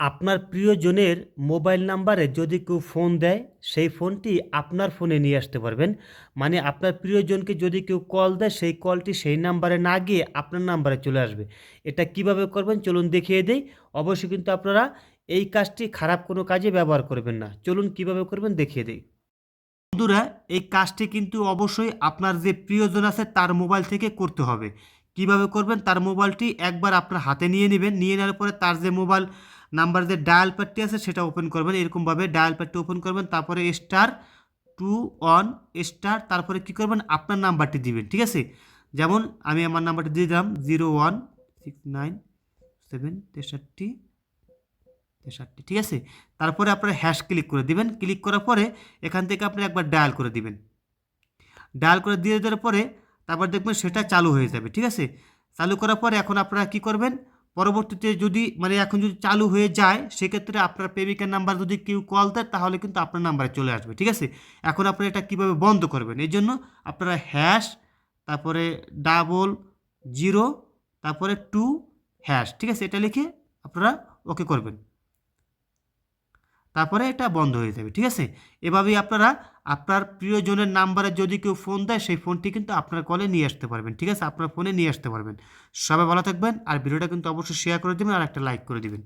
আপনার প্রিয়জনের মোবাইল নাম্বারে যদি কেউ ফোন দেয়, সেই ফোনটি আপনার ফোনে নিয়ে আসতে পারবেন। মানে আপনার প্রিয়জনকে যদি কেউ কল দেয়, সেই কলটি সেই নাম্বারে না গিয়ে আপনার নাম্বারে চলে আসবে। এটা কিভাবে করবেন চলুন দেখিয়ে দেই। অবশ্যই কিন্তু আপনারা এই কাজটি খারাপ কোনো কাজে ব্যবহার করবেন না। চলুন কিভাবে করবেন দেখিয়ে দেই। বন্ধুরা, এই কাজটি কিন্তু অবশ্যই আপনার যে প্রিয়জন আছে তার মোবাইল থেকে করতে হবে। কিভাবে করবেন, তার মোবাইলটি একবার আপনার হাতে নিয়ে নেবেন, নিয়ে নেওয়ার পরে তার যে মোবাইল নাম্বার যে ডায়াল প্যাডটি আছে সেটা ওপেন করবেন। এরকমভাবে ডায়াল প্যাডটি ওপেন করবেন, তারপরে *21* তারপরে কি করবেন আপনার নাম্বারটি দিবেন। ঠিক আছে, যেমন আমি আমার নাম্বারটি দিয়ে দিলাম 01697363 ঠিক আছে। তারপরে আপনারা হ্যাশ ক্লিক করে দিবেন। ক্লিক করার পরে এখান থেকে আপনি একবার ডায়াল করে দিবেন। ডায়াল করে দিয়ে দেওয়ার পরে তারপর দেখবেন সেটা চালু হয়ে যাবে। ঠিক আছে, চালু করার পরে এখন আপনারা কি করবেন, পরবর্তীতে যদি মানে এখন যদি চালু হয়ে যায় সেক্ষেত্রে আপনার প্রেমিকার নাম্বার যদি কেউ কল দেয় তাহলে কিন্তু আপনার নাম্বারে চলে আসবে। ঠিক আছে, এখন আপনারা এটা কীভাবে বন্ধ করবেন, এই জন্য আপনারা হ্যাশ তারপরে 00 তারপরে 2# ঠিক আছে, এটা লিখে আপনারা ওকে করবেন, তারপরে এটা বন্ধ হয়ে যাবে। ঠিক আছে, এভাবেই আপনারা আপনার প্রিয়জনের নাম্বারে যদি কেউ ফোন দেয় সেই ফোনটি কিন্তু আপনার কলে নিয়ে আসতে পারবেন। ঠিক আছে, আপনার ফোনে নিয়ে আসতে পারবেন। সবাই ভালো থাকবেন, আর ভিডিওটা কিন্তু অবশ্যই শেয়ার করে দেবেন আর একটা লাইক করে দিবেন।